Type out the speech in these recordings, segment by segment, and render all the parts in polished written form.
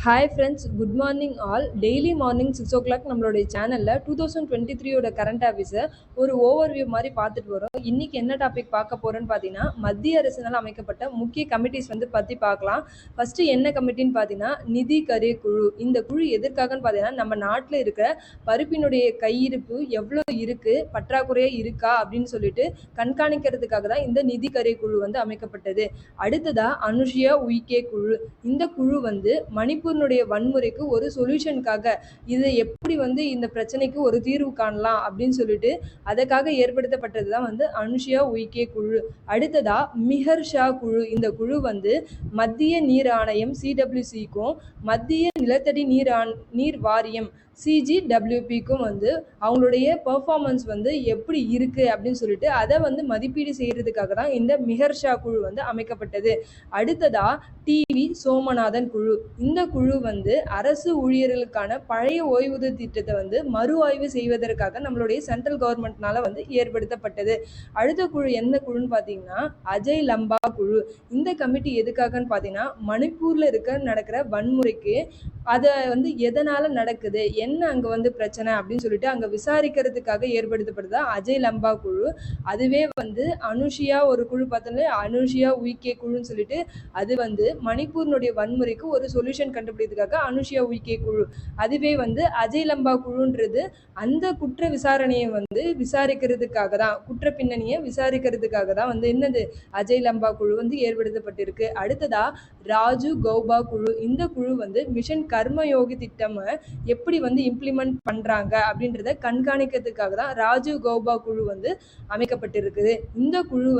Hi friends, good morning all. Daily morning 6 o'clock நம்மளுடைய சேனலில் 2023 current அஃபேர்ஸை ஒரு ஓவர்வியூ மாதிரி பார்த்துட்டு வரோம். இன்றைக்கி என்ன டாபிக் பார்க்க போகிறோன்னு பார்த்தீங்கன்னா, மத்திய அரசினால் அமைக்கப்பட்ட முக்கிய கமிட்டிஸ் பற்றி பார்க்கலாம். ஃபஸ்ட்டு என்ன கமிட்டின்னு பார்த்தீங்கன்னா, நிதி கரி குழு. இந்த குழு எதற்காகன்னு பார்த்தீங்கன்னா, நம்ம நாட்டில் இருக்கிற பருப்பினுடைய கையிருப்பு எவ்வளோ இருக்குது, பற்றாக்குறையாக இருக்கா அப்படின்னு சொல்லிட்டு கண்காணிக்கிறதுக்காக தான் இந்த நிதி கரி குழு அமைக்கப்பட்டது. அடுத்ததாக அனுஷியா உய்கே குழு. இந்த குழு மணிப்பூரினுடைய வன்முறைக்கு ஒரு சொல்யூஷனுக்காக இது எப்படி இந்த பிரச்சனைக்கு ஒரு தீர்வு காணலாம் அப்படின்னு சொல்லிட்டு அதற்காக ஏற்படுத்தப்பட்டது தான் அனுஷியா உய்கே குழு. அடுத்ததா மிஹர் ஷா குழு. இந்த குழு மத்திய நீர் ஆணையம் CWCக்கும் மத்திய நிலத்தடி நீர் வாரியம் CGWPக்கும் அவங்களுடைய பெர்ஃபார்மன்ஸ் எப்படி இருக்கு அப்படின்னு சொல்லிட்டு அதை மதிப்பீடு செய்யறதுக்காக தான் இந்த மிஹர் ஷா குழு அமைக்கப்பட்டது. அடுத்ததா டிவி சோமநாதன் குழு. இந்த குழு அரசு ஊழியர்களுக்கான பழைய ஓய்வூதிய திட்டத்தை மறு ஆய்வு செய்வதற்காக நம்மளுடைய சென்ட்ரல் கவர்மெண்ட்னால ஏற்படுத்தப்பட்டது. அடுத்த குழு என்ன குழுன்னு பார்த்தீங்கன்னா அஜய் லம்பா குழு. இந்த கமிட்டி எதுக்காகன்னு பார்த்தீங்கன்னா, மணிப்பூர்ல நடக்கிற வன்முறைக்கு அதை எதனால நடக்குது, என்ன அங்க பிரச்சனை அப்படின்னு சொல்லிட்டு அங்க விசாரிக்கிறதுக்காக ஏற்படுத்தப்படுதா அஜய் லம்பா குழு. அதுவே அனுஷியா ஒரு குழு பார்த்தோம்னா அனுஷியா உய்கே குழுன்னு சொல்லிட்டு அது மணிப்பூரினுடைய வன்முறைக்கு ஒரு சொல்யூஷன் கண்டுபிடிக்கிறதுக்காக அனுஷியா உய்கே குழு. அதுவே அஜய் லம்பா குழுன்றது அந்த குற்ற விசாரணையை விசாரிக்கிறதுக்காக தான், குற்ற பின்னணியை விசாரிக்கிறதுக்காக தான் என்னது அஜய் லம்பா குழு ஏற்படுத்தப்பட்டிருக்கு. அடுத்ததா ராஜு கௌபா குழு. இந்த குழு மிஷன் கர்மயோகி திட்டம் எப்படி இம்ப்ளிமெண்ட் பண்றாங்க அப்படின்றத கண்காணிக்கிறதுக்காக தான் ராஜீவ் கௌபா குழு அமைக்கப்பட்டிருக்குது. இந்த குழு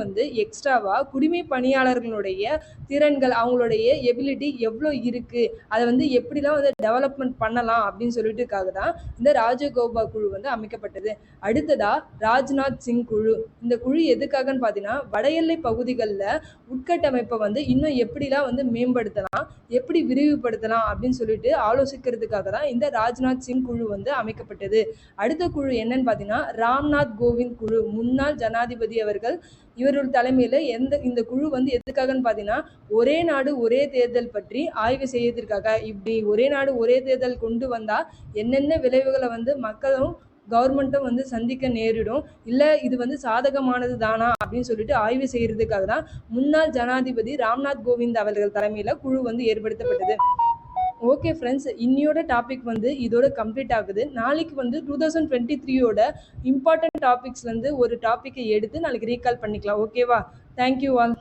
எக்ஸ்ட்ராவா குடிமை பணியாளர்களுடைய திறன்கள், அவங்களுடைய எபிலிட்டி எவ்வளோ இருக்கு, அதை எப்படிலாம் டெவலப்மெண்ட் பண்ணலாம் அப்படின்னு சொல்லிட்டுக்காக தான் இந்த ராஜீவ் கௌபா குழு அமைக்கப்பட்டது. அடுத்ததா ராஜ்நாத் சிங் குழு. இந்த குழு எதுக்காகன்னு பார்த்தீங்கன்னா, வட எல்லை பகுதிகளில் உட்கட்டமைப்பை இன்னும் எப்படிலாம் மேம்படுத்தலாம், எப்படி விரிவுபடுத்தலாம் அப்படின்னு சொல்லிட்டு ஆலோசிக்கிறதுக்காக தான் இந்த ராஜ்நாத் சிங் குழு அமைக்கப்பட்டது. அடுத்த குழு என்னன்னு பார்த்தீங்கன்னா ராம்நாத் கோவிந்த் குழு. முன்னாள் ஜனாதிபதி அவர்கள் இவரோட தலைமையில இந்த குழு எதுக்காகன்னு பார்த்தீங்கன்னா, ஒரே நாடு ஒரே தேர்தல் பற்றி ஆய்வு செய்யறதுக்காக. இப்படி ஒரே நாடு ஒரே தேர்தல் கொண்டு வந்தா என்னென்ன விளைவுகளை மக்களும் கவர்மெண்ட்டும் சந்திக்க நேரிடும், இல்லை இது சாதகமானது தானா அப்படின்னு சொல்லிட்டு ஆய்வு செய்யறதுக்காக தான் முன்னாள் ஜனாதிபதி ராம்நாத் கோவிந்த் அவர்கள் தலைமையில குழு ஏற்படுத்தப்பட்டது. ஓகே ஃப்ரெண்ட்ஸ், இன்னியோட டாபிக் இதோட கம்ப்ளீட் ஆகுது. நாளைக்கு 2023 இம்பார்ட்டன்ட் டாபிக்ஸ் ஒரு டாப்பிக்கை எடுத்து நாளைக்கு ரீகால் பண்ணிக்கலாம். ஓகேவா? Thank you all.